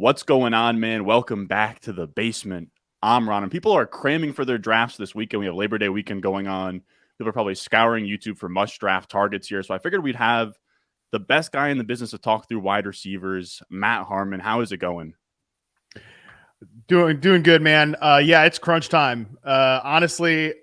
What's going on, man? Welcome back to the basement. I'm Ron, and people are cramming for their drafts this weekend. We have Labor Day weekend going on. People are probably scouring YouTube for must draft targets here. So I figured we'd have the best guy in the business to talk through wide receivers, Matt Harmon. How is it going? Doing good, man. Yeah, it's crunch time. Honestly,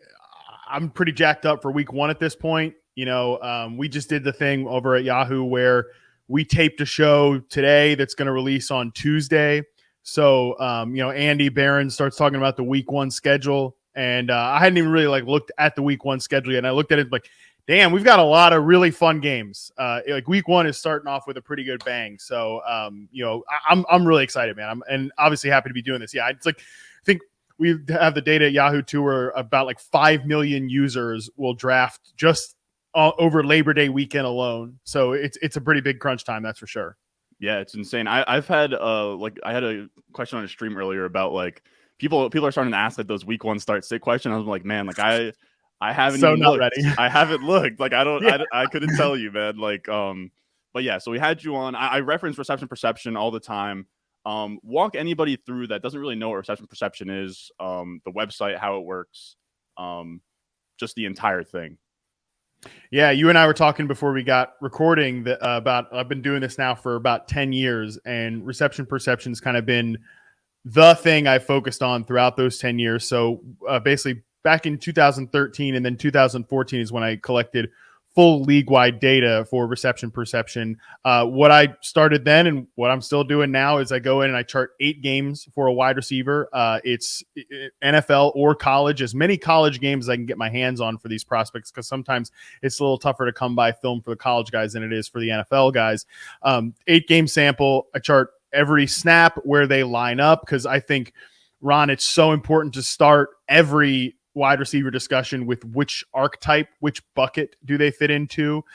I'm pretty jacked up for week one at this point. We just did the thing over at Yahoo where we taped a show today that's going to release on Tuesday. So, Andy Barron starts talking about the week one schedule. And I hadn't even really looked at the week one schedule yet. And I looked at it like, damn, we've got a lot of really fun games. Week one is starting off with a pretty good bang. So, I'm really excited, man. And obviously happy to be doing this. Yeah, I think we have the data at Yahoo too, where about 5 million users will draft just over Labor Day weekend alone. So it's a pretty big crunch time, that's for sure. Yeah, it's insane. I've had I had a question on a stream earlier about people are starting to ask those week one start sit questions. I was like, man, I haven't so even not looked. ready. I haven't looked. Yeah. I couldn't tell you, man. But yeah, so we had you on. I reference reception perception all the time. Walk anybody through that doesn't really know what reception perception is, the website, how it works, just the entire thing. Yeah, you and I were talking before we got recording about I've been doing this now for about 10 years, and reception perception's kind of been the thing I focused on throughout those 10 years. So basically back in 2013 and then 2014 is when I collected full league-wide data for reception perception. What I started then and what I'm still doing now is I go in and I chart 8 games for a wide receiver. It's NFL or college, as many college games as I can get my hands on for these prospects, because sometimes it's a little tougher to come by film for the college guys than it is for the NFL guys. 8-game sample. I chart every snap, where they line up, because I think, Ron, it's so important to start every wide receiver discussion with which archetype, which bucket do they fit into?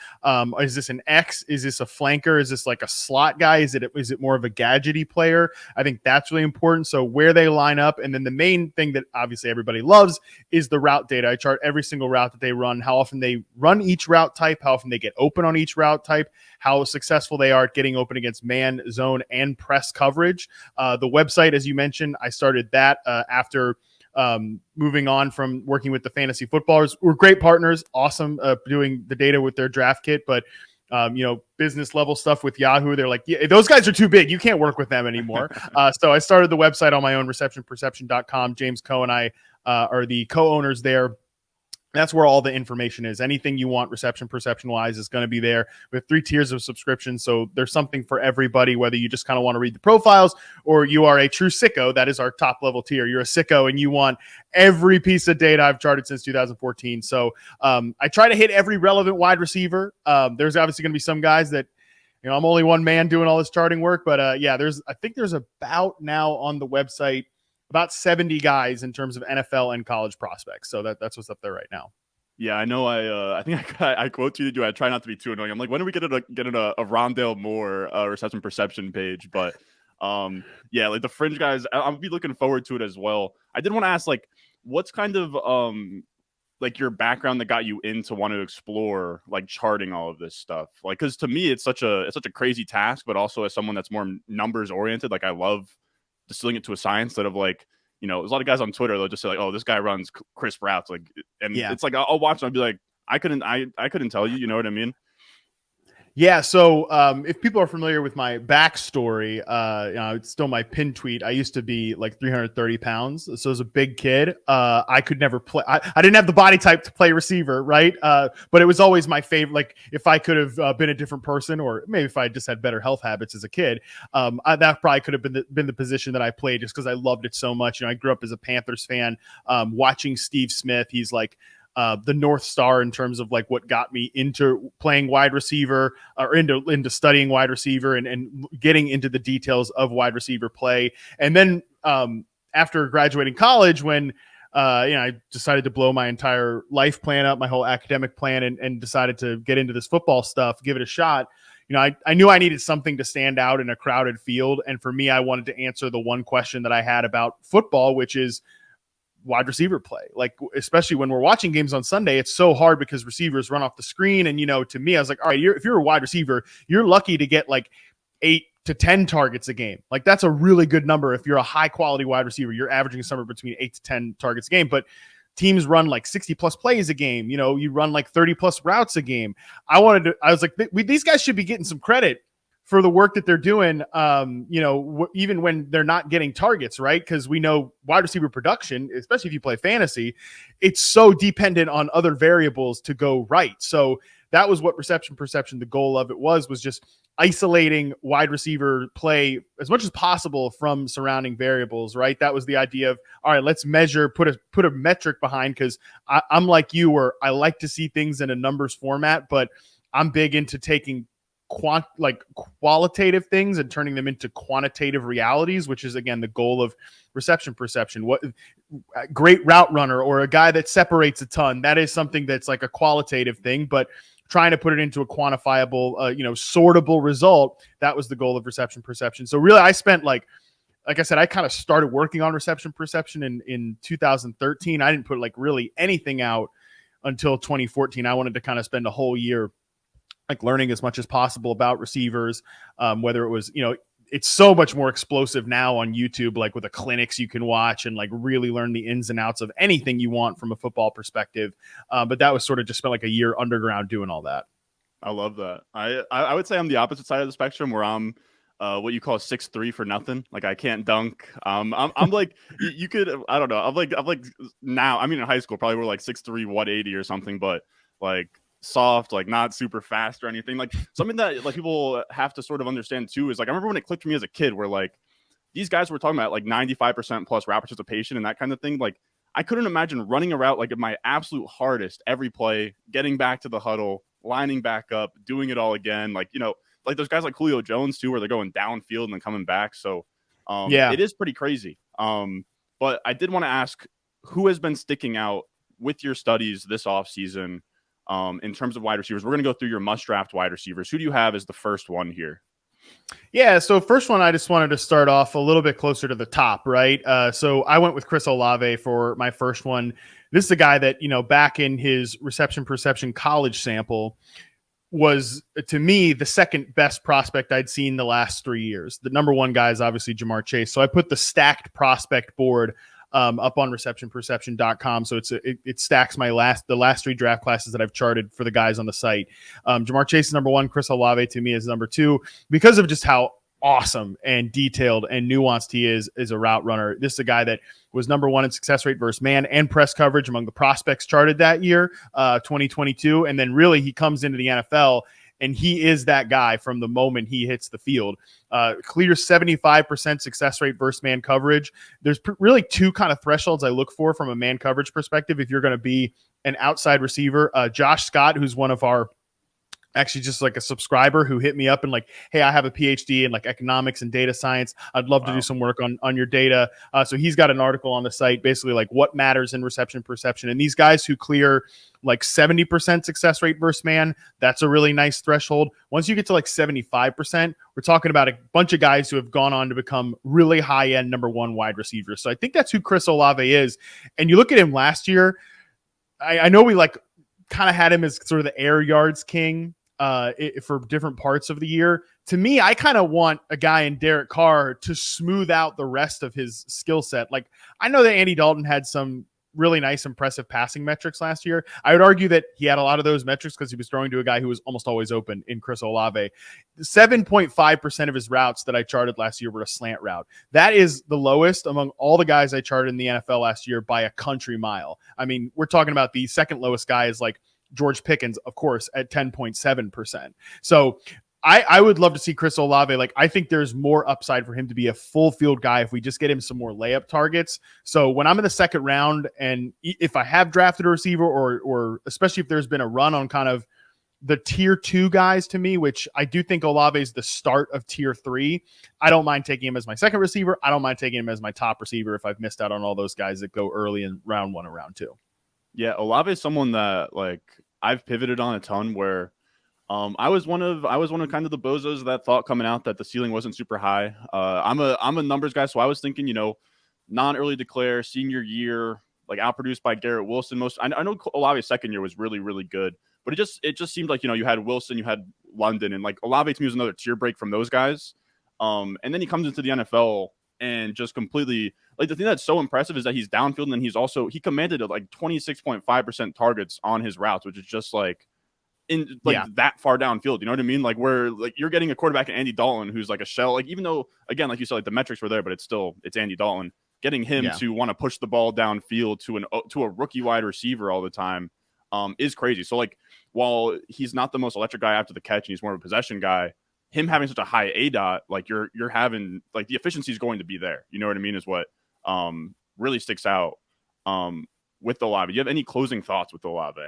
Is this an X? Is this a flanker? Is this like a slot guy? Is it more of a gadgety player? I think that's really important. So where they line up. And then the main thing that obviously everybody loves is the route data. I chart every single route that they run, how often they run each route type, how often they get open on each route type, how successful they are at getting open against man, zone, and press coverage. The website, as you mentioned, I started that after moving on from working with the fantasy footballers. We're great partners, awesome doing the data with their draft kit, but business level stuff with Yahoo, they're like, yeah, those guys are too big, you can't work with them anymore. So I started the website on my own, receptionperception.com. James Coe and I are the co-owners there. That's where all the information is. Anything you want reception perception wise is going to be there. We have 3 tiers of subscription, so there's something for everybody, whether you just kind of want to read the profiles or you are a true sicko. That is our top level tier. You're a sicko and you want every piece of data I've charted since 2014. So I try to hit every relevant wide receiver. There's obviously going to be some guys that, I'm only one man doing all this charting work, but I think there's about now on the website about 70 guys in terms of NFL and college prospects. So that's what's up there right now. Yeah, I know. I think I quote tweeted you. I try not to be too annoying. I'm like, when do we get a Rondale Moore reception perception page? But the fringe guys, I'll be looking forward to it as well. I did want to ask, what's kind of your background that got you into want to explore charting all of this stuff? Because to me, it's such a crazy task, but also as someone that's more numbers oriented, I love distilling it to a science instead of there's a lot of guys on Twitter, they'll just say oh, this guy runs crisp routes. It's I'll watch and I'll be like, I couldn't tell you, you know what I mean? Yeah. So if people are familiar with my backstory, it's still my pin tweet. I used to be 330 pounds. So as a big kid, I could never play. I didn't have the body type to play receiver. Right. But it was always my favorite. If I could have been a different person, or maybe if I just had better health habits as a kid, that probably could have been the position that I played, just because I loved it so much. I grew up as a Panthers fan, watching Steve Smith. He's the North Star in terms of what got me into playing wide receiver, or into studying wide receiver and getting into the details of wide receiver play. And then after graduating college, when I decided to blow my entire life plan up, my whole academic plan, and decided to get into this football stuff, give it a shot. I knew I needed something to stand out in a crowded field. And for me, I wanted to answer the one question that I had about football, which is wide receiver play. Especially when we're watching games on Sunday, it's so hard because receivers run off the screen. And, to me, I was like, all right, if you're a wide receiver, you're lucky to get 8 to 10 targets a game. Like that's a really good number. If you're a high quality wide receiver, you're averaging somewhere between 8 to 10 targets a game, but teams run like 60 plus plays a game. You run like 30 plus routes a game. I was like, these guys should be getting some credit for the work that they're doing, even when they're not getting targets, right? Because we know wide receiver production, especially if you play fantasy, it's so dependent on other variables to go right. So that was what reception perception, the goal of it was just isolating wide receiver play as much as possible from surrounding variables, right? That was the idea of, all right, let's measure, put a metric behind, because I'm like you, where I like to see things in a numbers format, but I'm big into taking qualitative things and turning them into quantitative realities, which is again the goal of reception perception. What great route runner or a guy that separates a ton, that is something that's like a qualitative thing, but trying to put it into a quantifiable, sortable result. That was the goal of reception perception. So really I spent like I said, I kind of started working on reception perception in 2013. I didn't put like really anything out until 2014. I wanted to kind of spend a whole year like learning as much as possible about receivers, whether it was, it's so much more explosive now on YouTube, like with the clinics you can watch and like really learn the ins and outs of anything you want from a football perspective. But that was sort of just spent like a year underground doing all that. I love that. I would say I'm the opposite side of the spectrum, where I'm what you call 6'3" for nothing. Like I can't dunk. I'm like you could, I don't know. I'm like now. I mean, in high school probably we're like 6'3", 180 or something, but like soft, like not super fast or anything. Like something that like people have to sort of understand too is like I remember when it clicked for me as a kid, where like these guys were talking about like 95% plus route participation and that kind of thing. Like I couldn't imagine running a route like at my absolute hardest every play, getting back to the huddle, lining back up, doing it all again. Like like those guys like Julio Jones too, where they're going downfield and then coming back. So it is pretty crazy. But I did want to ask, who has been sticking out with your studies this offseason in terms of wide receivers? We're going to go through your must draft wide receivers. Who do you have as the first one here? Yeah, so first one, I just wanted to start off a little bit closer to the top, right? So I went with Chris Olave for my first one. This is a guy that, back in his reception perception college sample was, to me, the second best prospect I'd seen the last 3 years. The number one guy is obviously Jamar Chase. So I put the stacked prospect board up on receptionperception.com. So it stacks the last 3 draft classes that I've charted for the guys on the site. Jamar Chase is number 1. Chris Olave to me is number 2 because of just how awesome and detailed and nuanced he is as a route runner. This is a guy that was number 1 in success rate versus man and press coverage among the prospects charted that year, 2022. And then really he comes into the NFL and he is that guy from the moment he hits the field. Clear 75% success rate versus man coverage. There's really 2 kind of thresholds I look for from a man coverage perspective if you're going to be an outside receiver. Josh Scott, who's one of our actually just like a subscriber who hit me up and like, hey, I have a PhD in like economics and data science. I'd love to do some work on your data. So he's got an article on the site, basically like what matters in reception perception. And these guys who clear like 70% success rate versus man, that's a really nice threshold. Once you get to like 75%, we're talking about a bunch of guys who have gone on to become really high end number 1 wide receivers. So I think that's who Chris Olave is. And you look at him last year, I know we like kind of had him as sort of the air yards king for different parts of the year. To me, I kind of want a guy in Derek Carr to smooth out the rest of his skill set. Like I know that Andy Dalton had some really nice, impressive passing metrics last year. I would argue that he had a lot of those metrics because he was throwing to a guy who was almost always open in Chris Olave. 7.5% of his routes that I charted last year were a slant route. That is the lowest among all the guys I charted in the NFL last year by a country mile. I mean, we're talking about the second lowest guy is like George Pickens, of course, at 10.7%. So I would love to see Chris Olave. Like, I think there's more upside for him to be a full field guy if we just get him some more layup targets. So when I'm in the second round, and if I have drafted a receiver, or especially if there's been a run on kind of the tier 2 guys to me, which I do think Olave is the start of tier 3, I don't mind taking him as my second receiver. I don't mind taking him as my top receiver if I've missed out on all those guys that go early in round 1 or round 2. Yeah, Olave is someone that like I've pivoted on a ton, where I was one of kind of the bozos that thought coming out that the ceiling wasn't super high. I'm a numbers guy, so I was thinking, non-early declare, senior year, like outproduced by Garrett Wilson. I know Olave's second year was really, really good, but it just seemed like, you had Wilson, you had London, and like Olave to me was another tier break from those guys. And then he comes into the NFL and just completely, like, the thing that's so impressive is that he's downfield, and then he commanded like 26.5% targets on his routes, which is just like that far downfield. You know what I mean? Like, where like you're getting a quarterback in Andy Dalton who's like a shell. Like, even though, again, like you said, like the metrics were there, but it's Andy Dalton. Getting him to want to push the ball downfield to a rookie wide receiver all the time is crazy. So, like, while he's not the most electric guy after the catch and he's more of a possession guy, him having such a high ADOT, like you're having, like, the efficiency is going to be there. You know what I mean? Is what really sticks out with Olave. Do you have any closing thoughts with Olave?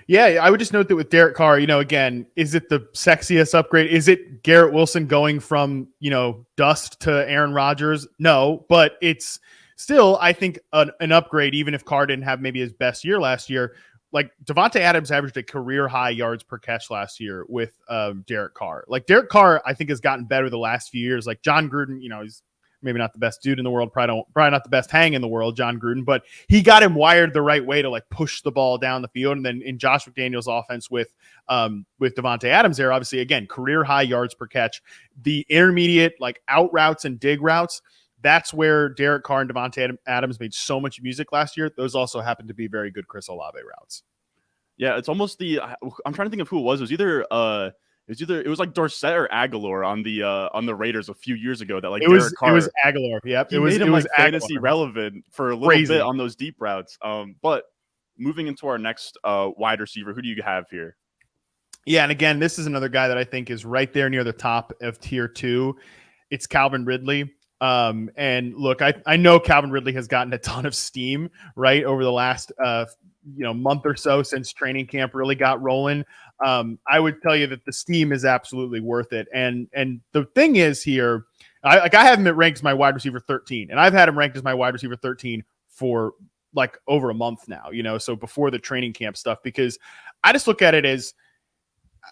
Yeah, I would just note that with Derek Carr, again, is it the sexiest upgrade? Is it Garrett Wilson going from, dust to Aaron Rodgers? No, but it's still, I think, an upgrade, even if Carr didn't have maybe his best year last year. Like, Devontae Adams averaged a career high yards per catch last year with Derek Carr. Like, Derek Carr, I think, has gotten better the last few years. Like, John Gruden, he's maybe not the best dude in the world, probably not the best hang in the world, John Gruden, but he got him wired the right way to like push the ball down the field. And then in Josh McDaniels' offense with Devontae Adams there, obviously, again, career high yards per catch, the intermediate like out routes and dig routes. That's where Derek Carr and Devontae Adams made so much music last year. Those also happen to be very good Chris Olave routes. Yeah, it's almost I'm trying to think of who it was. It was like Dorsett or Aguilar on the Raiders a few years ago. That like it was Carr, it was Aguilar. Yep, it was fantasy relevant for a little bit on those deep routes. But moving into our next wide receiver, who do you have here? Yeah, and again, this is another guy that I think is right there near the top of tier 2. It's Calvin Ridley. And look, I know Calvin Ridley has gotten a ton of steam right over the last month or so since training camp really got rolling. I would tell you that the steam is absolutely worth it. And the thing is here, I have him ranked as my wide receiver 13, and I've had him ranked as my wide receiver 13 for like over a month now, so before the training camp stuff, because I just look at it as,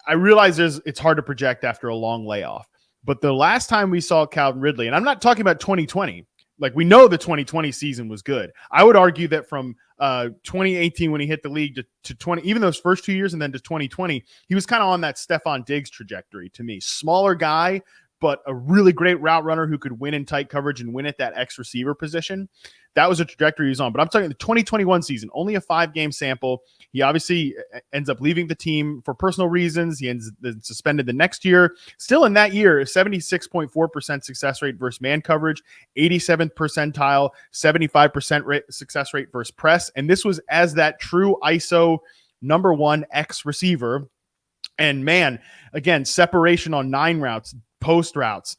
I realize it's hard to project after a long layoff, but the last time we saw Calvin Ridley, and I'm not talking about 2020, like we know the 2020 season was good. I would argue that from 2018 when he hit the league to 20, even those first 2 years and then to 2020, he was kind of on that Stephon Diggs trajectory to me. Smaller guy, but a really great route runner who could win in tight coverage and win at that X receiver position. That was a trajectory he was on. But I'm talking the 2021 season, only a 5-game sample. He obviously ends up leaving the team for personal reasons. He ends suspended the next year. Still in that year, 76.4% success rate versus man coverage, 87th percentile, 75% success rate versus press. And this was as that true ISO number 1 X receiver. And man, again, separation on 9 routes, post routes,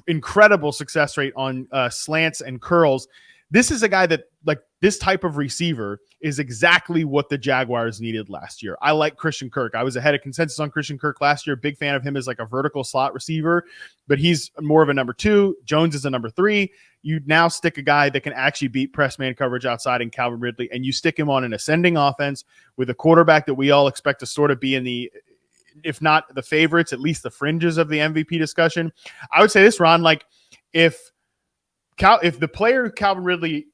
incredible success rate on slants and curls. This is a guy that, like, this type of receiver is exactly what the Jaguars needed last year. I like Christian Kirk. I was ahead of consensus on Christian Kirk last year. Big fan of him as like a vertical slot receiver, but he's more of a number 2. Jones is a number 3. You now stick a guy that can actually beat press man coverage outside in Calvin Ridley, and you stick him on an ascending offense with a quarterback that we all expect to sort of be in the, if not the favorites, at least the fringes of the MVP discussion. I would say this, Ron, like if the player Calvin Ridley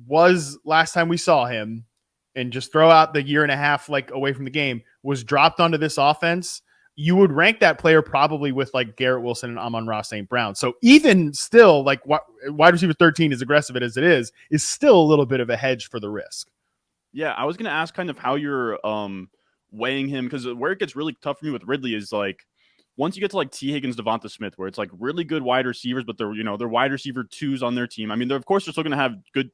was last time we saw him, and just throw out the year and a half like away from the game, was dropped onto this offense, you would rank that player probably with like Garrett Wilson and Amon-Ra St. Brown. So even still, like wide receiver 13, as aggressive as it is still a little bit of a hedge for the risk. Yeah, I was going to ask kind of how you're weighing him, because where it gets really tough for me with Ridley is like once you get to like T. Higgins, Devonta Smith, where it's like really good wide receivers, but they're wide receiver 2s on their team. I mean, they're of course still going to have good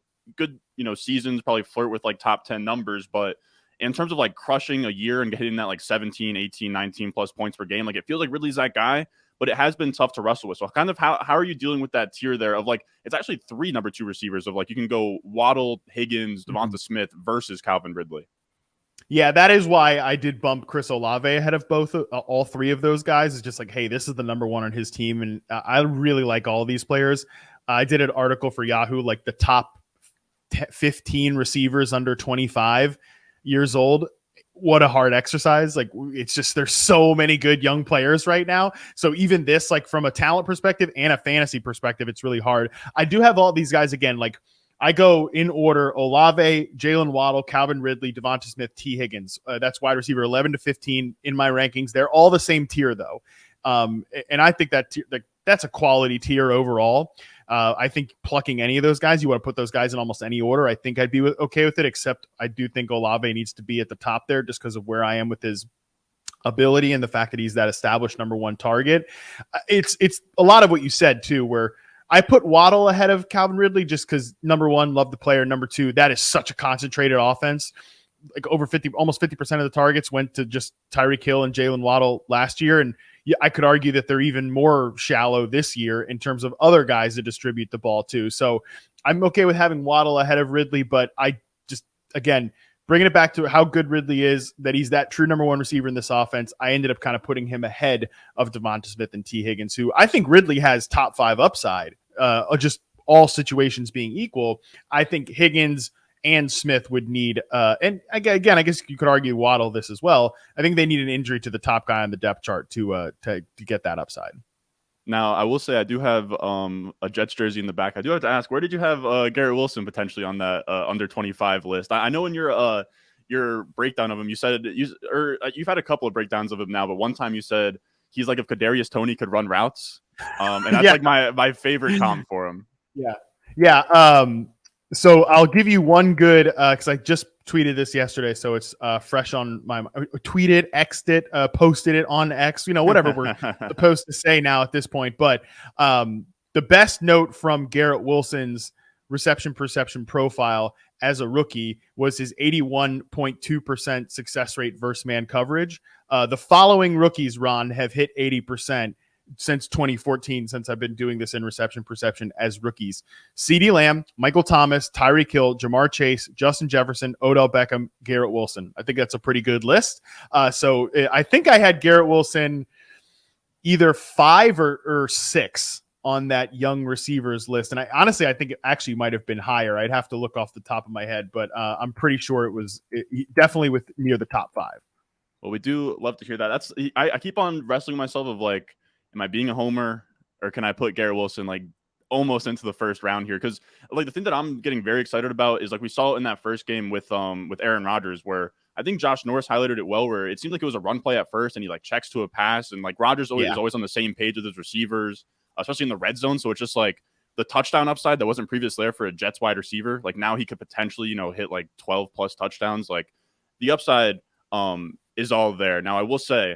seasons, probably flirt with like top 10 numbers, but in terms of like crushing a year and getting that like 17, 18, 19 plus points per game, like it feels like Ridley's that guy, but it has been tough to wrestle with. So kind of how are you dealing with that tier there of like, it's actually 3 number 2 receivers of like, you can go Waddle, Higgins, Devonta Smith versus Calvin Ridley. Yeah, that is why I did bump Chris Olave ahead of all 3 of those guys. It's just like, hey, this is the number 1 on his team, and I really like all of these players. I did an article for Yahoo, like the top 15 receivers under 25 years old. What a hard exercise. Like, it's just, there's so many good young players right now. So even this, like from a talent perspective and a fantasy perspective, it's really hard. I do have all these guys again, like I go in order: Olave, Jalen Waddle, Calvin Ridley, Devonta Smith, T. Higgins. That's wide receiver 11 to 15 in my rankings. They're all the same tier though. And I think that that's a quality tier overall. I think plucking any of those guys, you want to put those guys in almost any order. I think I'd be okay with it, except I do think Olave needs to be at the top there just because of where I am with his ability and the fact that he's that established number one target. It's a lot of what you said too, where I put Waddle ahead of Calvin Ridley just because, number one, love the player. Number two, that is such a concentrated offense. Like almost 50% of the targets went to just Tyreek Hill and Jalen Waddle last year. And I could argue that they're even more shallow this year in terms of other guys to distribute the ball to. So I'm okay with having Waddle ahead of Ridley, but I just, again, bringing it back to how good Ridley is, that he's that true number one receiver in this offense, I ended up kind of putting him ahead of Devonta Smith and T. Higgins, who I think Ridley has top 5 upside, just all situations being equal. I think Higgins and Smith would need, and again, I guess you could argue Waddle this as well. I think they need an injury to the top guy on the depth chart to get that upside. Now, I will say I do have a Jets jersey in the back. I do have to ask, where did you have Garrett Wilson potentially on that under 25 list? I know in your breakdown of him, you said you've had a couple of breakdowns of him now, but one time you said he's like if Kadarius Toney could run routes, and that's like my favorite comp for him. Yeah. So I'll give you one good, because I just tweeted this yesterday, so it's fresh on my tweeted, X'd it, posted it on X, whatever we're supposed to say now at this point. But the best note from Garrett Wilson's reception perception profile as a rookie was his 81.2% success rate versus man coverage. The following rookies, Ron, have hit 80% since 2014, since I've been doing this in reception perception as rookies. CeeDee Lamb, Michael Thomas, Tyreek Hill, Jamar Chase, Justin Jefferson, Odell Beckham, Garrett Wilson. I think that's a pretty good list. So I think I had Garrett Wilson either 5 or 6 on that young receivers list. And I think it actually might have been higher. I'd have to look off the top of my head, but I'm pretty sure it was definitely near the top 5. Well, we do love to hear that. I keep on wrestling myself of like, am I being a homer, or can I put Garrett Wilson like almost into the first round here? Because like the thing that I'm getting very excited about is like we saw in that first game with Aaron Rodgers, where I think Josh Norris highlighted it well, where it seemed like it was a run play at first, and he like checks to a pass, and like Rodgers is always on the same page with his receivers, especially in the red zone. So it's just like the touchdown upside that wasn't previously there for a Jets wide receiver. Like now he could potentially hit like 12 plus touchdowns. Like the upside is all there. Now I will say.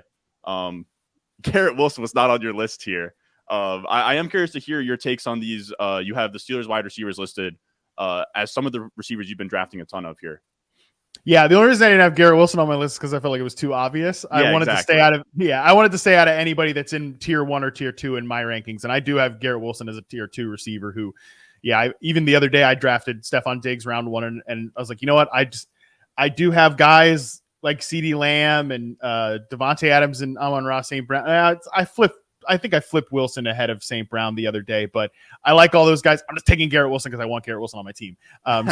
Garrett Wilson was not on your list here. I am curious to hear your takes on these. You have the Steelers wide receivers listed as some of the receivers you've been drafting a ton of here. Yeah, the only reason I didn't have Garrett Wilson on my list is because I felt like it was too obvious. I wanted to stay out of anybody that's in tier 1 or tier 2 in my rankings, and I do have Garrett Wilson as a tier 2 receiver. Who, even the other day I drafted Stephon Diggs round 1, and I was like, you know what, I do have guys like CeeDee Lamb and Devontae Adams and Amon-Ra St. Brown. I think I flipped Wilson ahead of St. Brown the other day, but I like all those guys. I'm just taking Garrett Wilson because I want Garrett Wilson on my team.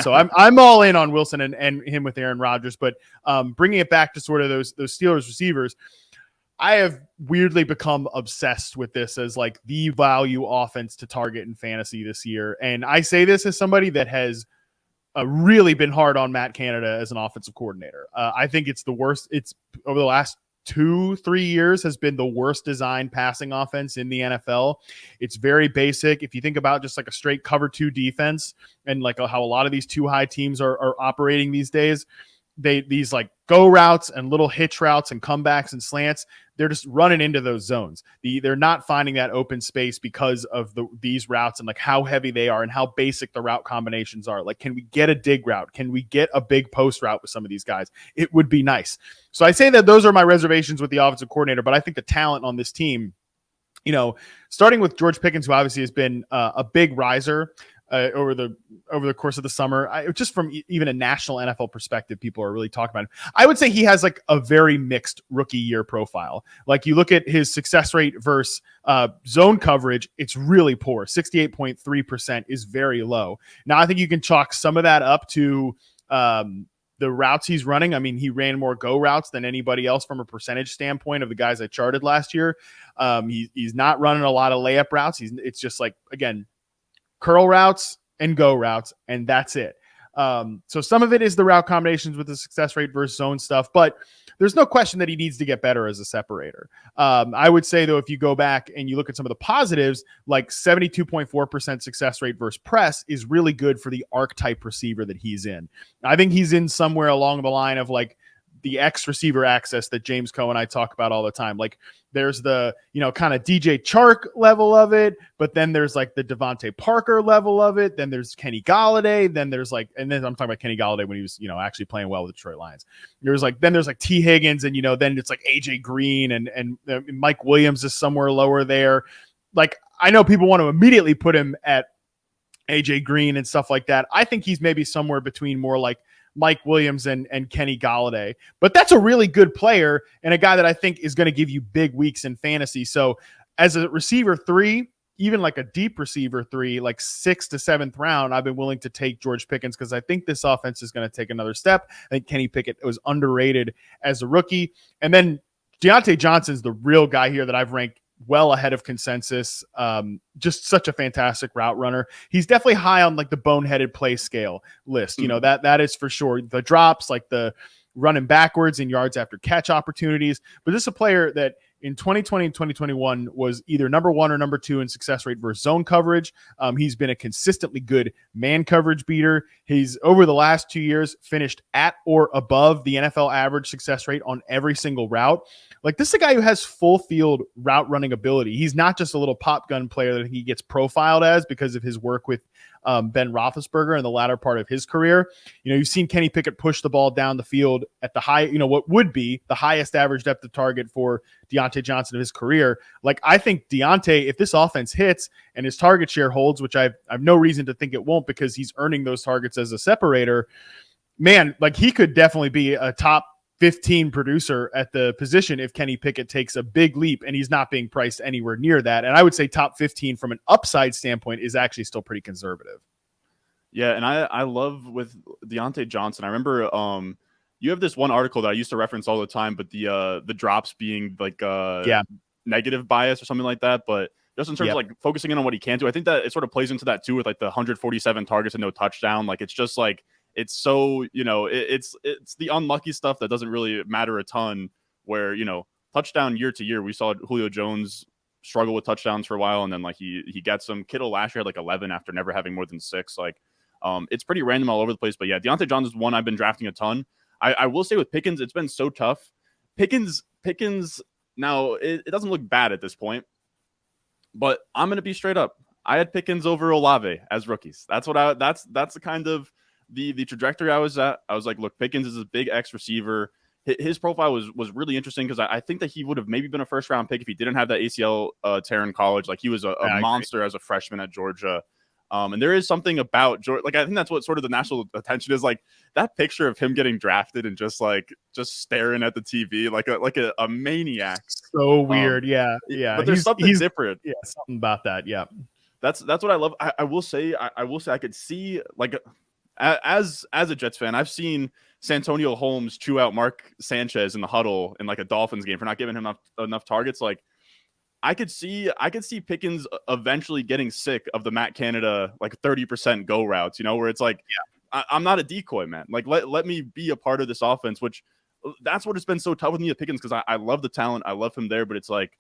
So I'm all in on Wilson and him with Aaron Rodgers. But bringing it back to sort of those Steelers receivers, I have weirdly become obsessed with this as like the value offense to target in fantasy this year. And I say this as somebody that has really been hard on Matt Canada as an offensive coordinator. I think it's the worst. It's over the last 2-3 years has been the worst designed passing offense in the NFL. It's very basic. If you think about just like a straight cover 2 defense and like how a lot of these 2 high teams are operating these days, these like go routes and little hitch routes and comebacks and slants, they're just running into those zones. They're not finding that open space because of these routes and like how heavy they are and how basic the route combinations are. Like, can we get a dig route? Can we get a big post route with some of these guys? It would be nice. So I say that those are my reservations with the offensive coordinator, but I think the talent on this team, starting with George Pickens, who obviously has been a big riser over the course of the summer, just from even a national NFL perspective, people are really talking about him. I would say he has like a very mixed rookie year profile. Like you look at his success rate versus zone coverage, it's really poor. 68.3% is very low. Now I think you can chalk some of that up to the routes he's running. I mean, he ran more go routes than anybody else from a percentage standpoint of the guys I charted last year. He's not running a lot of layup routes. It's just like, again, curl routes and go routes, and that's it. So some of it is the route combinations with the success rate versus zone stuff, but there's no question that he needs to get better as a separator. I would say, though, if you go back and you look at some of the positives, like 72.4% success rate versus press is really good for the archetype receiver that he's in. I think he's in somewhere along the line of like the X receiver access that James Coe and I talk about all the time. Like there's the, kind of DJ Chark level of it, but then there's like the Devontae Parker level of it. Then there's Kenny Galladay. Then there's like, and then I'm talking about Kenny Galladay when he was, actually playing well with the Detroit Lions. Then there's like T Higgins, and, then it's like AJ Green and Mike Williams is somewhere lower there. Like, I know people want to immediately put him at AJ Green and stuff like that. I think he's maybe somewhere between more like Mike Williams and Kenny Galladay, but that's a really good player and a guy that I think is going to give you big weeks in fantasy. So as a receiver 3, even like a deep receiver 3, like 6th to 7th round, I've been willing to take George Pickens because I think this offense is going to take another step. I think Kenny Pickett was underrated as a rookie. And then Diontae Johnson's the real guy here that I've ranked well ahead of consensus. Just such a fantastic route runner. He's definitely high on like the boneheaded play scale list. That is for sure. The drops, like the running backwards and yards after catch opportunities. But this is a player that in 2020 and 2021 was either number 1 or number 2 in success rate versus zone coverage. He's been a consistently good man coverage beater. He's over the last 2 years finished at or above the NFL average success rate on every single route. Like, this is a guy who has full field route running ability. He's not just a little pop gun player that he gets profiled as because of his work with Ben Roethlisberger in the latter part of his career. You've seen Kenny Pickett push the ball down the field at the high, what would be the highest average depth of target for Diontae Johnson of his career. Like, I think Diontae, if this offense hits and his target share holds, which I've no reason to think it won't because he's earning those targets as a separator, man, like he could definitely be a top 15 producer at the position if Kenny Pickett takes a big leap, and he's not being priced anywhere near that. And I would say top 15 from an upside standpoint is actually still pretty conservative. Yeah, and I love with Diontae Johnson. I remember you have this one article that I used to reference all the time, but the drops being like negative bias or something like that. But just in terms of like focusing in on what he can do, I think that it sort of plays into that too with like the 147 targets and no touchdown. Like, it's just like, it's so, it's the unlucky stuff that doesn't really matter a ton, where, touchdown year to year, we saw Julio Jones struggle with touchdowns for a while, and then like he gets them. Kittle last year had like 11 after never having more than 6. Like, it's pretty random all over the place. But yeah, Diontae Johnson's one I've been drafting a ton. I will say with Pickens, it's been so tough. Pickens now, it doesn't look bad at this point, but I'm going to be straight up. I had Pickens over Olave as rookies. That's the kind of the trajectory I was at. I was like, look, Pickens is a big X receiver. His profile was really interesting because I think that he would have maybe been a first round pick if he didn't have that ACL tear in college. Like, he was a monster as a freshman at Georgia. And there is something about Georgia. Like, I think that's what sort of the national attention is, like that picture of him getting drafted and just staring at the TV like a maniac. So weird. Yeah. But there's something different. Yeah. Something about that. Yeah. That's what I love. I will say I could see, like, as a Jets fan, I've seen Santonio Holmes chew out Mark Sanchez in the huddle in like a Dolphins game for not giving him enough targets. Like, I could see Pickens eventually getting sick of the Matt Canada like 30% go routes, where it's like, I'm not a decoy, man. Like, let me be a part of this offense, which that's what it's been so tough with me at Pickens, because I love the talent, I love him there, but it's like,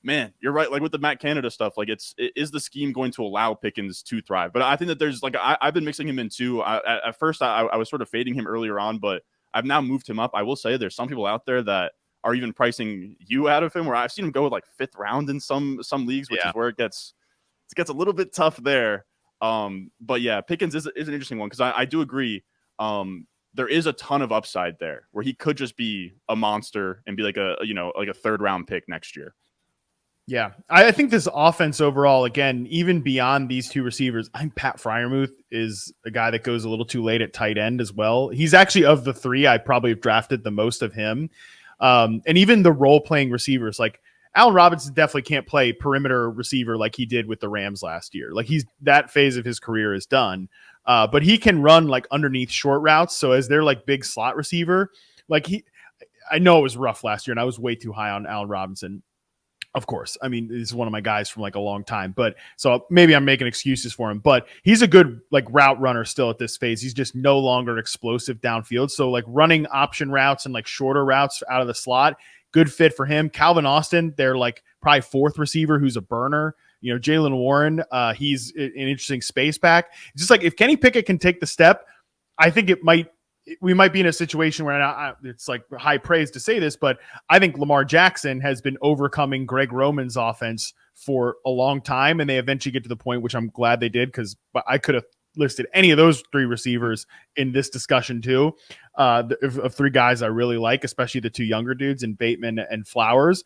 man, you're right. Like, with the Matt Canada stuff, like, is the scheme going to allow Pickens to thrive? But I think that there's like, I've been mixing him in too. At first I was sort of fading him earlier on, but I've now moved him up. I will say there's some people out there that are even pricing you out of him, where I've seen him go with like 5th round in some leagues, which is where it gets a little bit tough there. But yeah, Pickens is an interesting one, because I do agree. There is a ton of upside there where he could just be a monster and be like a 3rd round pick next year. Yeah, I think this offense overall, again, even beyond these 2 receivers, I think Pat Freiermuth is a guy that goes a little too late at tight end as well. He's actually, of the 3, I probably have drafted the most of him. And even the role-playing receivers, like Allen Robinson definitely can't play perimeter receiver like he did with the Rams last year. Like, that phase of his career is done. But he can run like underneath short routes. So as their like big slot receiver, like I know it was rough last year and I was way too high on Allen Robinson. Of course. I mean, he's one of my guys from like a long time, but so maybe I'm making excuses for him, but he's a good like route runner still at this phase. He's just no longer explosive downfield. So like running option routes and like shorter routes out of the slot, good fit for him. Calvin Austin, they're like probably fourth receiver who's a burner. You know, Jalen Warren, he's an interesting space back. It's just like if Kenny Pickett can take the step, I think we might be in a situation where it's like high praise to say this, but I think Lamar Jackson has been overcoming Greg Roman's offense for a long time, and they eventually get to the point, which I'm glad they did, because I could have listed any of those three receivers in this discussion too, of three guys I really like, especially the two younger dudes in Bateman and Flowers.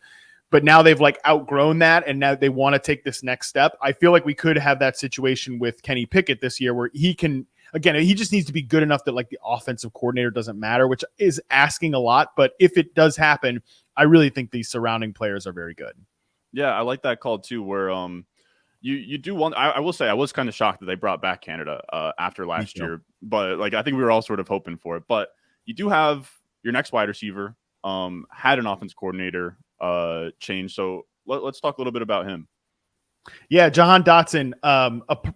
But now they've like outgrown that, and now they want to take this next step. I feel like we could have that situation with Kenny Pickett this year where he can – again, he just needs to be good enough that like the offensive coordinator doesn't matter, which is asking a lot. But if it does happen, I really think these surrounding players are very good. Yeah, I like that call too, where you do want. I will say I was kind of shocked that they brought back Canada after last year, but like I think we were all sort of hoping for it. But you do have your next wide receiver had an offense coordinator change, so let's talk a little bit about him. Yeah, Jahan Dotson,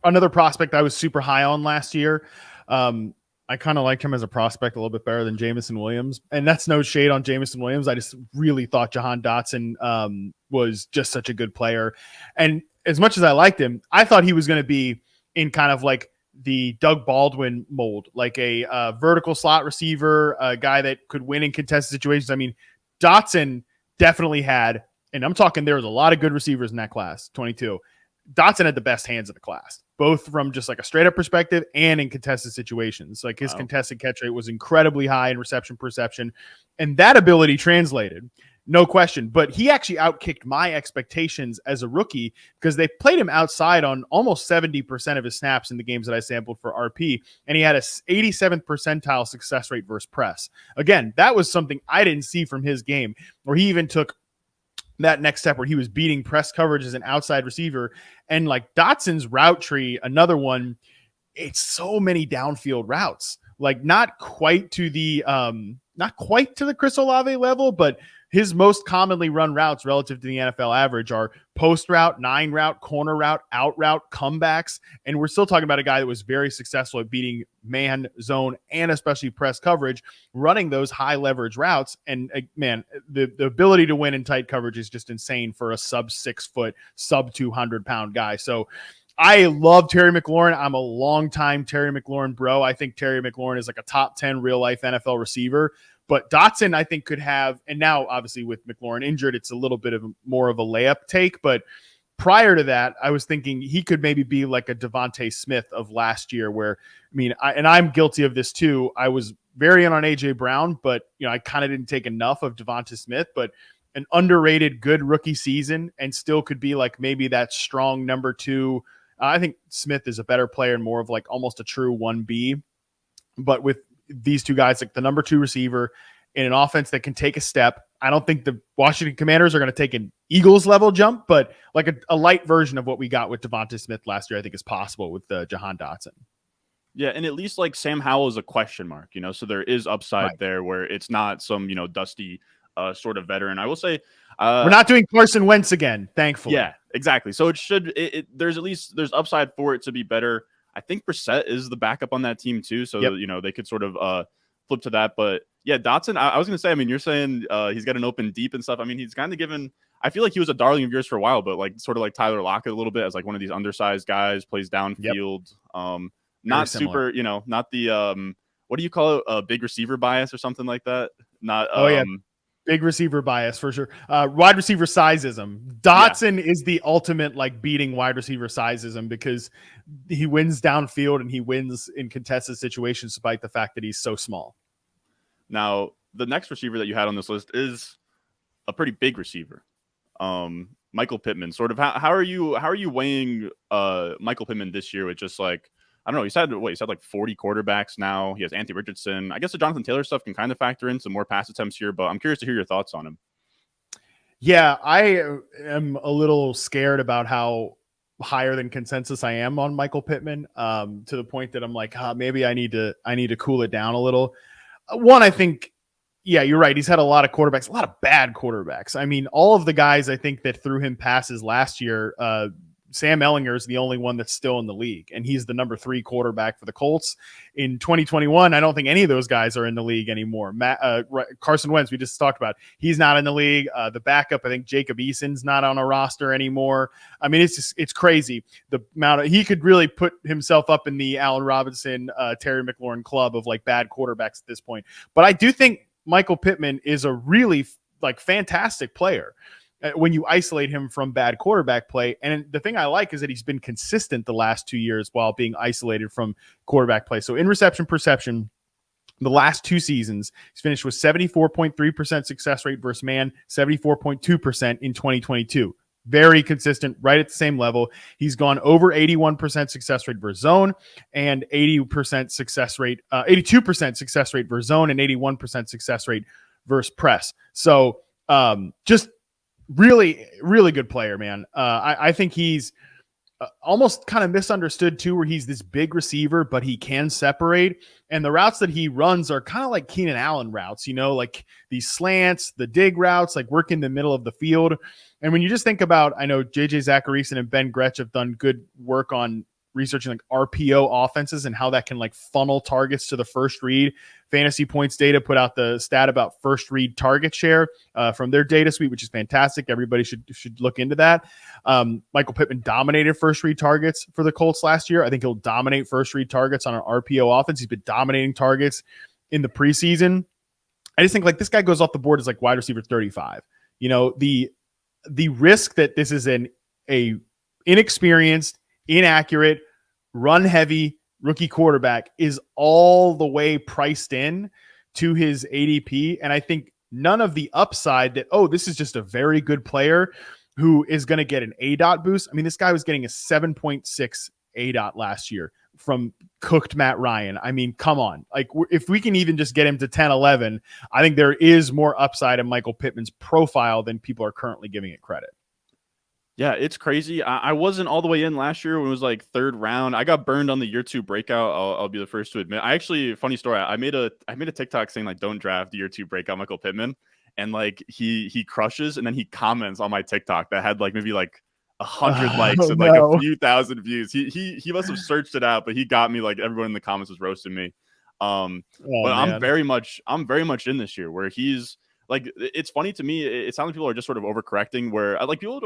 another prospect I was super high on last year. I kind of liked him as a prospect a little bit better than Jameson Williams. And that's no shade on Jameson Williams. I just really thought Jahan Dotson was just such a good player. And as much as I liked him, I thought he was going to be in kind of like the Doug Baldwin mold, like a vertical slot receiver, a guy that could win in contested situations. I mean, Dotson definitely had, and I'm talking there was a lot of good receivers in that class, 22. Dotson had the best hands of the class, both from just like a straight up perspective and in contested situations. Like his contested catch rate was incredibly high in reception perception, and that ability translated, no question. But he actually outkicked my expectations as a rookie because they played him outside on almost 70% of his snaps in the games that I sampled for RP, and he had a 87th percentile success rate versus press. Again, that was something I didn't see from his game, where he even took that next step where he was beating press coverage as an outside receiver. And like Dotson's route tree, another one, it's so many downfield routes, like not quite to the Chris Olave level, but his most commonly run routes relative to the NFL average are post route, 9 route, corner route, out route, comebacks. And we're still talking about a guy that was very successful at beating man, zone, and especially press coverage, running those high leverage routes. And man, the ability to win in tight coverage is just insane for a sub 6 foot, sub 200 pound guy. So I love Terry McLaurin. I'm a longtime Terry McLaurin bro. I think Terry McLaurin is like a top 10 real life NFL receiver. But Dotson, I think, could have, and now obviously with McLaurin injured, it's a little bit of more of a layup take. But prior to that, I was thinking he could maybe be like a Devontae Smith of last year, where, I mean, I'm guilty of this too. I was very in on AJ Brown, but I kind of didn't take enough of Devontae Smith. But an underrated, good rookie season, and still could be like maybe that strong number 2. I think Smith is a better player and more of like almost a true 1B. But with these two guys, like the number 2 receiver in an offense that can take a step. I don't think the Washington Commanders are going to take an Eagles level jump, but like a light version of what we got with Devontae Smith last year, I think is possible with Jahan Dotson. Yeah, and at least like Sam Howell is a question mark, so there is upside there where it's not some, dusty sort of veteran. I will say we're not doing Carson Wentz again, thankfully. Yeah, exactly. So there's upside for it to be better. I think Brissett is the backup on that team too, so they could sort of flip to that. But yeah, Dotson, I was going to say, I mean, you're saying he's got an open deep and stuff. I mean, he's kind of given. I feel like he was a darling of yours for a while, but like sort of like Tyler Lockett a little bit as like one of these undersized guys, plays downfield. Not super, not the what do you call it? A big receiver bias or something like that. Not big receiver bias for sure. Wide receiver sizeism. Dotson is the ultimate like beating wide receiver sizeism because he wins downfield and he wins in contested situations despite the fact that he's so small. Now, the next receiver that you had on this list is a pretty big receiver. Michael Pittman. Sort of how are you weighing Michael Pittman this year with just like, I don't know, he's had like 40 quarterbacks now. He has Anthony Richardson. I guess the Jonathan Taylor stuff can kind of factor in some more pass attempts here, but I'm curious to hear your thoughts on him. Yeah, I am a little scared about how higher than consensus I am on Michael Pittman, to the point that I'm like, maybe I need to cool it down a little. One, I think Yeah, you're right. He's had a lot of quarterbacks, a lot of bad quarterbacks. I mean, all of the guys I think that threw him passes last year, Sam Ehlinger is the only one that's still in the league, and he's the number 3 quarterback for the Colts. In 2021, I don't think any of those guys are in the league anymore. Carson Wentz, we just talked about, he's not in the league. The backup, I think Jacob Eason's not on a roster anymore. I mean, it's crazy. The amount of, he could really put himself up in the Allen Robinson, Terry McLaurin club of like bad quarterbacks at this point. But I do think Michael Pittman is a really like fantastic player when you isolate him from bad quarterback play. And the thing I like is that he's been consistent the last 2 years while being isolated from quarterback play. So in reception perception, the last 2 seasons, he's finished with 74.3% success rate versus man, 74.2% in 2022. Very consistent, right at the same level. He's gone over 81% success rate versus zone and 80% success rate, 82% success rate versus zone and 81% success rate versus press. So just really, really good player, man. I think he's almost kind of misunderstood too, where he's this big receiver, but he can separate. And the routes that he runs are kind of like Keenan Allen routes, you know, like these slants, the dig routes, like work in the middle of the field. And when you just think about, I know JJ Zacharyson and Ben Gretsch have done good work on researching like RPO offenses and how that can like funnel targets to the first read. Fantasy Points Data put out the stat about first read target share from their data suite, which is fantastic. Everybody should look into that. Michael Pittman dominated first read targets for the Colts last year. I think he'll dominate first read targets on an RPO offense. He's been dominating targets in the preseason. I just think like this guy goes off the board as like wide receiver 35. You know, the risk that this is a inexperienced, inaccurate, run heavy rookie quarterback is all the way priced in to his ADP. And I think none of the upside that, oh, this is just a very good player who is going to get an ADOT boost. I mean, this guy was getting a 7.6 ADOT last year from cooked Matt Ryan. I mean, come on. Like if we can even just get him to 10, 11, I think there is more upside in Michael Pittman's profile than people are currently giving it credit. Yeah, it's crazy. I wasn't all the way in last year when it was like 3rd round. I got burned on the year 2 breakout. I'll be the first to admit. I actually, funny story. I made a TikTok saying like, don't draft the year 2 breakout Michael Pittman, and like he crushes, and then he comments on my TikTok that had like maybe like 100 likes and like a few thousand views. He must have searched it out, but he got me. Like everyone in the comments was roasting me. But man. I'm very much in this year where he's like, it's funny to me. It sounds like people are just sort of overcorrecting. Where I like people.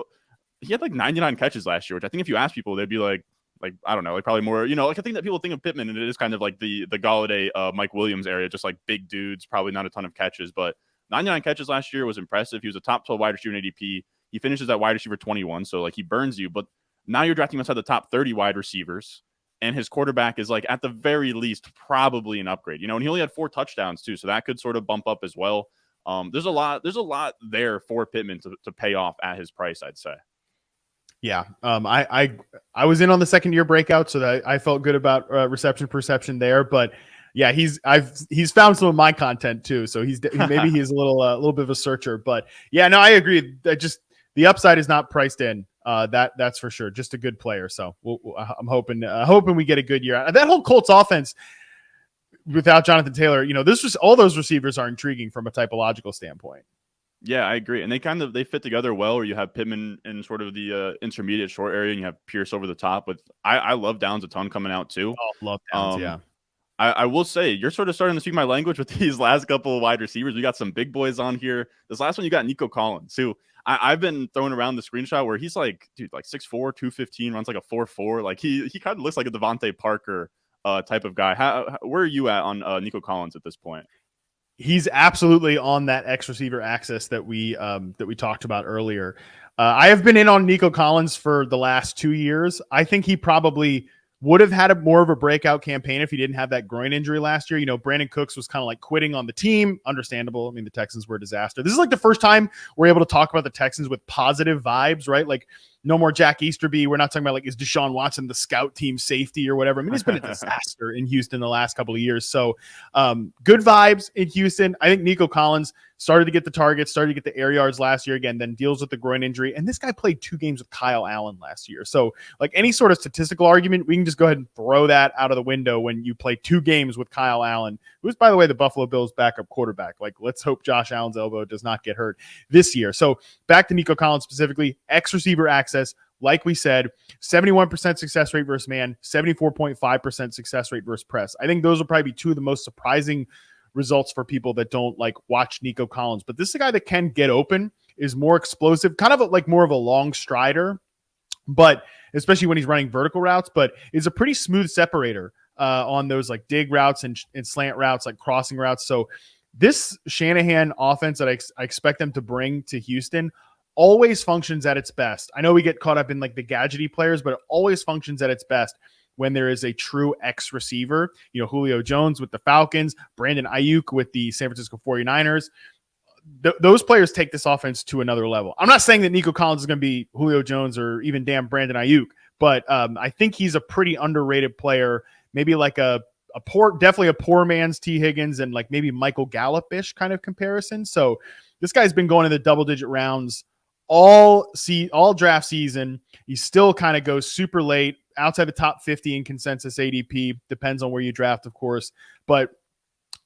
He had like 99 catches last year, which I think if you ask people, they'd be like I don't know, like probably more, you know, like I think that people think of Pittman and it is kind of like the Galladay, Mike Williams area, just like big dudes, probably not a ton of catches, but 99 catches last year was impressive. He was a top 12 wide receiver in ADP. He finishes at wide receiver 21, so like he burns you, but now you're drafting him outside the top 30 wide receivers, and his quarterback is like at the very least probably an upgrade, you know, and he only had 4 touchdowns too, so that could sort of bump up as well. There's a lot there for Pittman to pay off at his price, I'd say. Yeah. I was in on the 2nd year breakout, so that I felt good about reception perception there, but yeah, he's found some of my content too. So maybe he's a little bit of a searcher, but yeah, no, I agree that just the upside is not priced in. That's for sure. Just a good player. So I'm hoping we get a good year. That whole Colts offense without Jonathan Taylor, you know, all those receivers are intriguing from a typological standpoint. Yeah, I agree. And they fit together well, where you have Pittman in sort of the intermediate short area and you have Pierce over the top. With I love Downs a ton coming out too. Oh, love Downs, yeah. I will say you're sort of starting to speak my language with these last couple of wide receivers. We got some big boys on here. This last one you got Nico Collins, who I've been throwing around the screenshot where he's like, dude, like 6'4", 215, runs like a 4.4. Like he kind of looks like a Devontae Parker type of guy. Where are you at on Nico Collins at this point? He's absolutely on that X receiver axis that we talked about earlier. I have been in on Nico Collins for the last 2 years. I think he probably would have had more of a breakout campaign if he didn't have that groin injury last year. You know, Brandon Cooks was kind of like quitting on the team. Understandable. I mean, the Texans were a disaster. This is like the first time we're able to talk about the Texans with positive vibes, right? Like no more Jack Easterby. We're not talking about like, is Deshaun Watson the scout team safety or whatever? I mean, it's been a disaster in Houston the last couple of years. So good vibes in Houston. I think Nico Collins started to get the targets, started to get the air yards last year again, then deals with the groin injury. And this guy played 2 games with Kyle Allen last year. So like any sort of statistical argument, we can just go ahead and throw that out of the window when you play 2 games with Kyle Allen, who's, by the way, the Buffalo Bills backup quarterback. Like, let's hope Josh Allen's elbow does not get hurt this year. So back to Nico Collins specifically, X receiver access. Like we said, 71% success rate versus man, 74.5% success rate versus press. I think those will probably be 2 of the most surprising results for people that don't like watch Nico Collins. But this is a guy that can get open, is more explosive, kind of like more of a long strider, but especially when he's running vertical routes, but is a pretty smooth separator on those like dig routes and slant routes, like crossing routes. So this Shanahan offense that I expect them to bring to Houston always functions at its best. I know we get caught up in like the gadgety players, but it always functions at its best when there is a true X receiver. You know, Julio Jones with the Falcons, Brandon Ayuk with the San Francisco 49ers. Those players take this offense to another level. I'm not saying that Nico Collins is going to be Julio Jones or even damn Brandon Ayuk, but I think he's a pretty underrated player. Maybe like definitely a poor man's T. Higgins and like maybe Michael Gallup-ish kind of comparison. So this guy's been going in the double-digit rounds all draft season. He still kind of goes super late, outside the top 50 in consensus ADP. Depends on where you draft, of course. But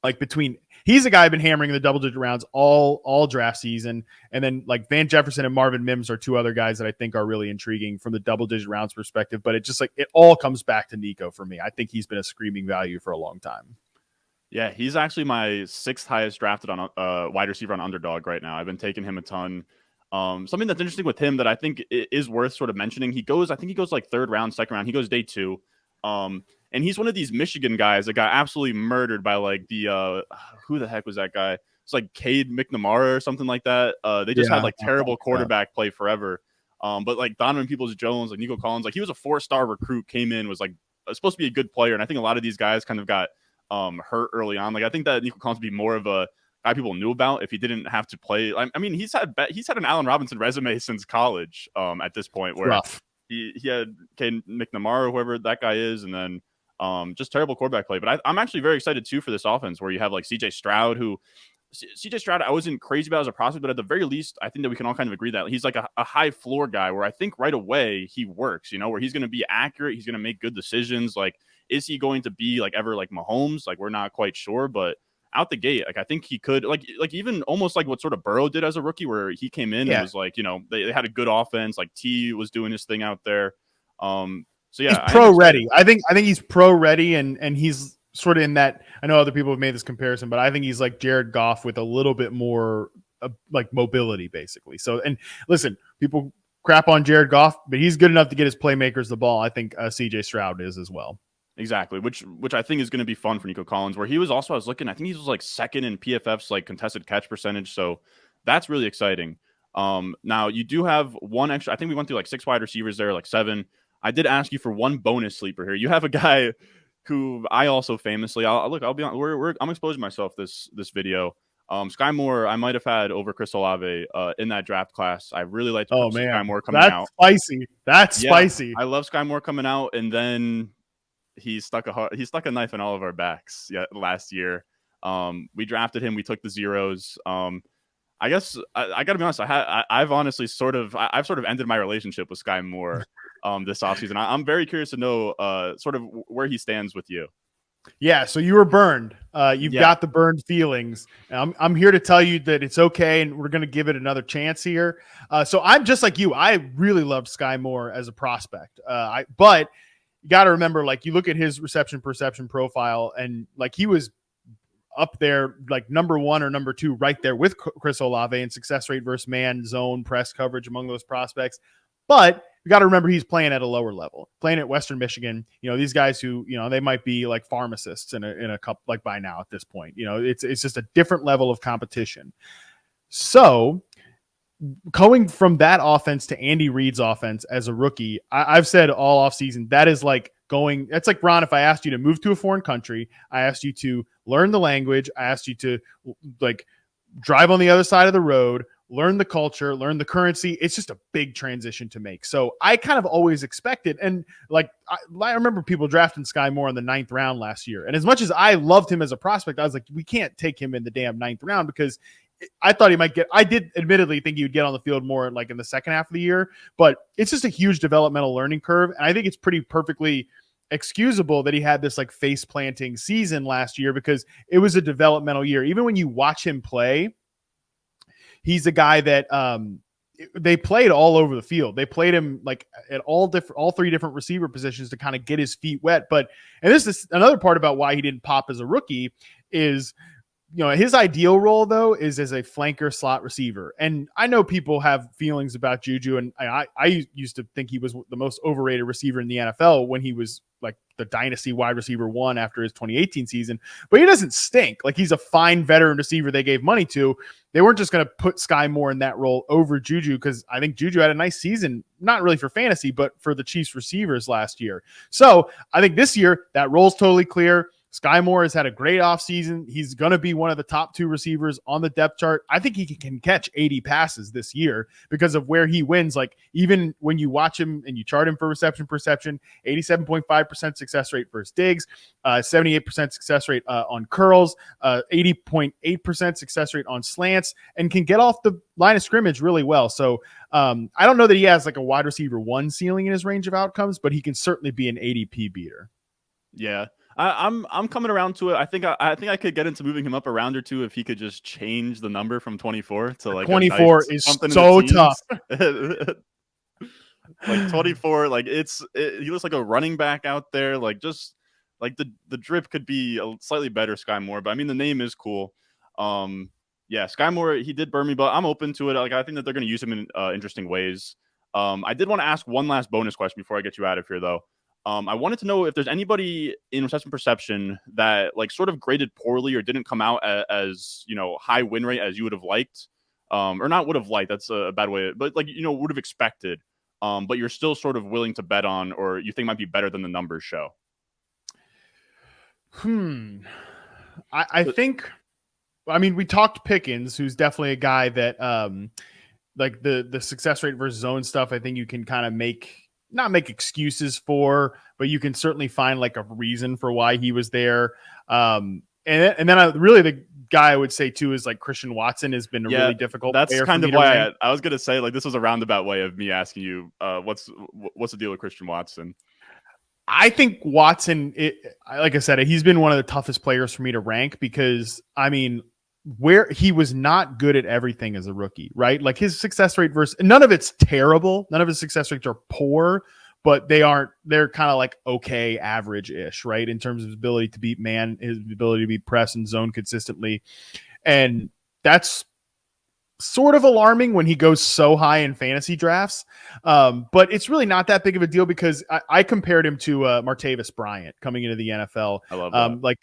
like he's a guy I've been hammering in the double-digit rounds all draft season. And then like Van Jefferson and Marvin Mims are 2 other guys that I think are really intriguing from the double-digit rounds perspective. But it just like it all comes back to Nico for me. I think he's been a screaming value for a long time. Yeah, he's actually my 6th highest drafted on wide receiver on Underdog right now. I've been taking him a ton. Something that's interesting with him that I think is worth sort of mentioning. I think he goes like 3rd round, 2nd round. He goes day 2. And he's one of these Michigan guys that got absolutely murdered by like the who the heck was that guy? It's like Cade McNamara or something like that. They just had like terrible quarterback play forever. But like Donovan Peoples-Jones, like Nico Collins, like he was a 4-star recruit, came in, was like supposed to be a good player. And I think a lot of these guys kind of got hurt early on. Like I think that Nico Collins would be more of a guy people knew about if he didn't have to play. I mean, he's had an Allen Robinson resume since college at this point, where he had Cade McNamara, whoever that guy is, and then just terrible quarterback play. But I'm actually very excited too for this offense where you have like CJ Stroud, I wasn't crazy about as a prospect, but at the very least, I think that we can all kind of agree that he's like a high floor guy where I think right away he works, where he's going to be accurate. He's going to make good decisions. Like, is he going to be like ever like Mahomes? Like, we're not quite sure, but out the gate, like I think he could like even almost like what sort of Burrow did as a rookie, where he came in and was like, they had a good offense. Like T was doing his thing out there. So yeah, he's pro ready. I think he's pro ready, and he's sort of in that. I know other people have made this comparison, but I think he's like Jared Goff with a little bit more like mobility, basically. So, and listen, people crap on Jared Goff, but he's good enough to get his playmakers the ball. I think CJ Stroud is as well. Exactly, which I think is going to be fun for Nico Collins, where he was also, I was looking, I think he was like 2nd in PFF's like contested catch percentage. So that's really exciting. Now you do have one extra, I think we went through like 6 wide receivers there, like 7. I did ask you for one bonus sleeper here. You have a guy who I also famously, I'll be on, I'm exposing myself this video. Sky Moore, I might have had over Chris Olave in that draft class. I really liked Sky Moore coming out. That's spicy. I love Sky Moore coming out, and then he stuck a knife in all of our backs last year. We drafted him. We took the zeros. I guess I got to be honest. I've honestly sort of ended my relationship with Sky Moore this offseason. I'm very curious to know sort of where he stands with you. Yeah, so you were burned. You've got the burned feelings. I'm here to tell you that it's okay, and we're going to give it another chance here. So I'm just like you. I really loved Sky Moore as a prospect. But you got to remember, like, you look at his reception perception profile, and like he was up there, like number 1 or number 2, right there with Chris Olave in success rate versus man, zone, press coverage among those prospects. But you got to remember he's playing at a lower level, playing at Western Michigan. These guys who, they might be like pharmacists in a cup, like by now at this point. It's just a different level of competition. So going from that offense to Andy Reid's offense as a rookie, I've said all offseason, that's like Ron, if I asked you to move to a foreign country, I asked you to learn the language, I asked you to like drive on the other side of the road, learn the culture, learn the currency. It's just a big transition to make. So I kind of always expected, and like I remember people drafting Sky Moore in the 9th round last year. And as much as I loved him as a prospect, I was like, we can't take him in the damn 9th round because I thought he might get, I did admittedly think he would get on the field more like in the second half of the year, but it's just a huge developmental learning curve. And I think it's pretty perfectly excusable that he had this like face planting season last year because it was a developmental year. Even when you watch him play, he's a guy that they played all over the field. They played him like at all 3 different receiver positions to kind of get his feet wet. But, and this is another part about why he didn't pop as a rookie is, you know, his ideal role though is as a flanker slot receiver. And I know people have feelings about Juju, and I used to think he was the most overrated receiver in the NFL when he was like the dynasty wide receiver 1 after his 2018 season, but he doesn't stink. Like he's a fine veteran receiver they gave money to. They weren't just going to put Sky Moore in that role over Juju because I think Juju had a nice season, not really for fantasy, but for the Chiefs receivers last year. So I think this year that role's totally clear. Sky Moore has had a great offseason. He's going to be one of the top 2 receivers on the depth chart. I think he can catch 80 passes this year because of where he wins. Like even when you watch him and you chart him for reception perception, 87.5% success rate versus digs, 78% success rate on curls, 80.8% success rate on slants, and can get off the line of scrimmage really well. So I don't know that he has like a wide receiver 1 ceiling in his range of outcomes, but he can certainly be an ADP beater. Yeah. I'm coming around to it. I think I could get into moving him up a round or 2 if he could just change the number from 24 to like 24 is so tough. Like 24, like he looks like a running back out there. Like just like the drip could be a slightly better Sky Moore, but I mean the name is cool. Yeah, Sky Moore, he did burn me, but I'm open to it. Like I think that they're going to use him in interesting ways. I did want to ask one last bonus question before I get you out of here though. I wanted to know if there's anybody in reception perception that like sort of graded poorly or didn't come out as you know, high win rate as you would have liked, or not would have liked. That's a bad way, but like, you know, would have expected, but you're still sort of willing to bet on, or you think might be better than the numbers show. I think, I mean, we talked Pickens, who's definitely a guy that, like the success rate versus zone stuff, I think you can kind of not make excuses for, but you can certainly find like a reason for why he was there. And then really the guy I would say too is like Christian Watson has been a really difficult. That's kind of why I was going to say like this was a roundabout way of me asking you what's the deal with Christian Watson. I think Watson, like I said, he's been one of the toughest players for me to rank because I mean, where he was not good at everything as a rookie, right? Like his success rate versus none of it's terrible. None of his success rates are poor, but they're kind of like okay, average-ish, right? In terms of his ability to beat man, his ability to beat press and zone consistently. And that's sort of alarming when he goes so high in fantasy drafts. But it's really not that big of a deal because I compared him to Martavis Bryant coming into the NFL. I love that. Like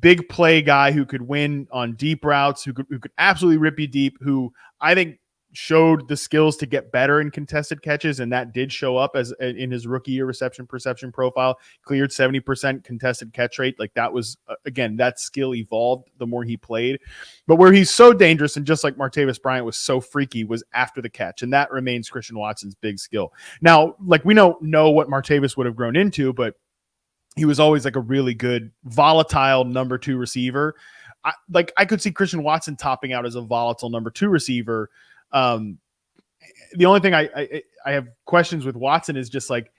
big play guy who could win on deep routes, who could absolutely rip you deep, who I think showed the skills to get better in contested catches, and that did show up as in his rookie year reception perception profile. Cleared 70% contested catch rate. Like that was again, that skill evolved the more he played. But where he's so dangerous, and just like Martavis Bryant was so freaky, was after the catch, and that remains Christian Watson's big skill. Now, like we don't know what Martavis would have grown into, but he was always like a really good volatile number 2 receiver. I could see Christian Watson topping out as a volatile number 2 receiver. The only thing I have questions with Watson is just like,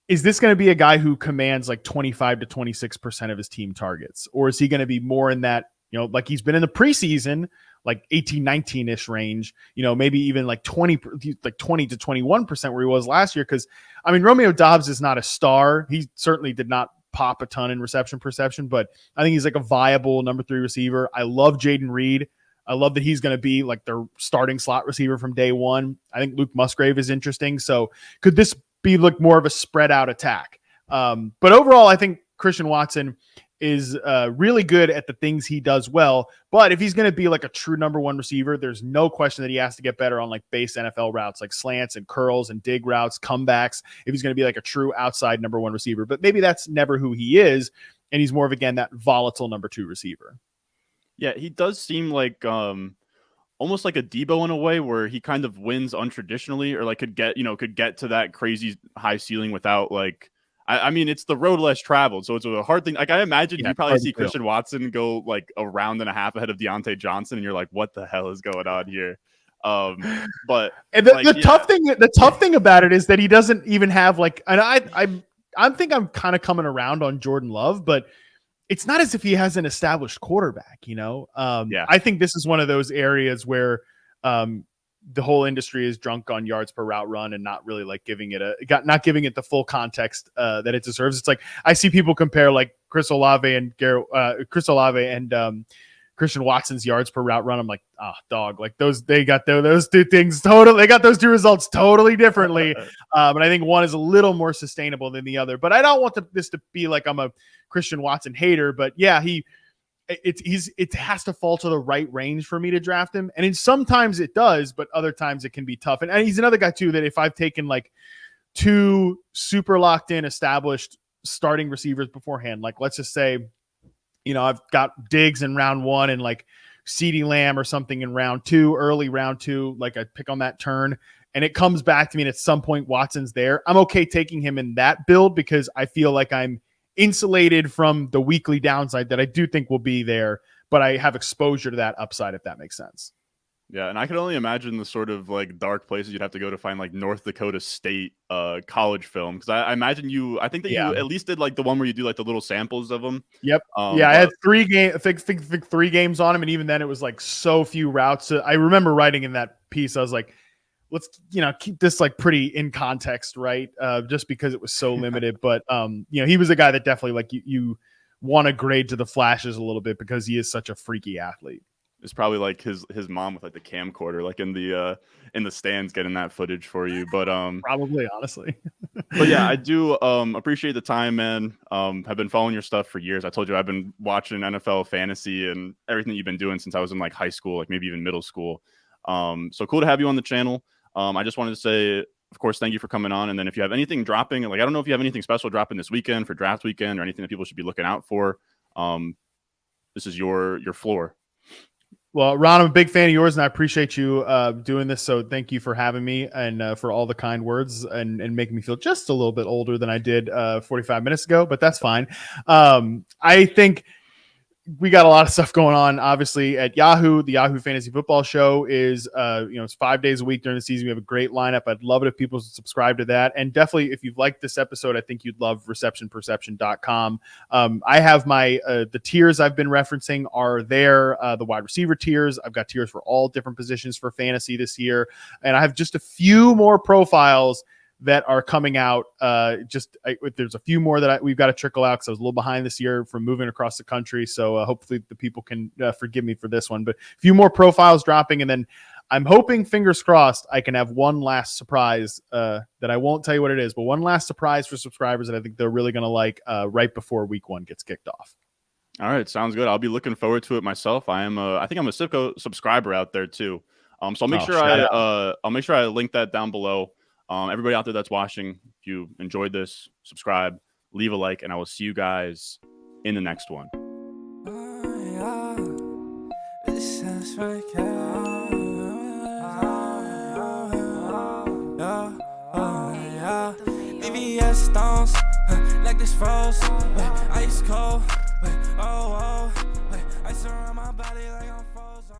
is this going to be a guy who commands like 25 to 26% of his team targets? Or is he going to be more in that, you know, like he's been in the preseason, like 18, 19-ish range, you know, maybe even like 20 to 21% where he was last year. Cause I mean, Romeo Doubs is not a star. He certainly did not pop a ton in reception perception, but I think he's like a viable number 3 receiver. I love Jaden Reed. I love that he's going to be like their starting slot receiver from day one. I think Luke Musgrave is interesting. So could this be like more of a spread out attack? But overall, I think Christian Watson is really good at the things he does well. But if he's going to be like a true number 1 receiver, there's no question that he has to get better on like base NFL routes, like slants and curls and dig routes, comebacks, if he's going to be like a true outside number 1 receiver. But maybe that's never who he is. And he's more of, again, that volatile number 2 receiver. Yeah, he does seem like almost like a Debo in a way, where he kind of wins untraditionally, or like could get to that crazy high ceiling without like. I mean, it's the road less traveled, so it's a hard thing. Like I imagine you probably see Christian Watson go like a round and a half ahead of Diontae Johnson, and you're like, what the hell is going on here? But and the tough thing about it is that he doesn't even have like, and I think I'm kind of coming around on Jordan Love, but it's not as if he has an established quarterback, you know? I think this is one of those areas where the whole industry is drunk on yards per route run and not really like giving it the full context that it deserves. It's like, I see people compare like Chris Olave and Christian Watson's yards per route run. I'm like, dog, like they got those two things totally. They got those two results totally differently. But I think one is a little more sustainable than the other. But I don't want this to be like I'm a Christian Watson hater. But yeah, it has to fall to the right range for me to draft him. And sometimes it does, but other times it can be tough. And he's another guy too that if I've taken like two super locked in, established starting receivers beforehand, like let's just say, you know, I've got Diggs in round 1 and like CeeDee Lamb or something in early round 2, like I pick on that turn and it comes back to me and at some point Watson's there. I'm okay taking him in that build because I feel like I'm insulated from the weekly downside that I do think will be there, but I have exposure to that upside, if that makes sense. Yeah, and I can only imagine the sort of like dark places you'd have to go to find like North Dakota State college film, because I imagine you at least did like the one where you do like the little samples of them. Yep. I had 3 games on him, and even then it was like so few routes. I remember writing in that piece, I was like, let's keep this like pretty in context, right? Just because it was so limited. But he was a guy that definitely like you want to grade to the flashes a little bit because he is such a freaky athlete. It's probably like his mom with like the camcorder, like in the stands, getting that footage for you. But probably, honestly. But yeah, I do appreciate the time, man. Have been following your stuff for years. I told you I've been watching NFL fantasy and everything you've been doing since I was in like high school, like maybe even middle school. So cool to have you on the channel. I just wanted to say, of course, thank you for coming on. And then if you have anything dropping, like I don't know if you have anything special dropping this weekend for draft weekend or anything that people should be looking out for. This is your floor. Well, Ron, I'm a big fan of yours, and I appreciate you doing this. So thank you for having me and for all the kind words and making me feel just a little bit older than I did 45 minutes ago, but that's fine. I think we got a lot of stuff going on, obviously, at Yahoo. The Yahoo Fantasy Football Show is, it's 5 days a week during the season. We have a great lineup. I'd love it if people subscribe to that. And definitely, if you've liked this episode, I think you'd love receptionperception.com. I have the tiers I've been referencing are there, the wide receiver tiers. I've got tiers for all different positions for fantasy this year. And I have just a few more profiles that are coming out. There's a few more that we've got to trickle out because I was a little behind this year from moving across the country. So hopefully the people can forgive me for this one, but a few more profiles dropping. And then I'm hoping, fingers crossed, I can have one last surprise that I won't tell you what it is, but one last surprise for subscribers that I think they're really going to like right before week 1 gets kicked off. All right. Sounds good. I'll be looking forward to it myself. I think I'm a Sipco subscriber out there too. So I'll make sure I link that down below. Everybody out there that's watching, if you enjoyed this, subscribe, leave a like, and I will see you guys in the next one. Stones, like this froze, ice cold, ice around my body like I'm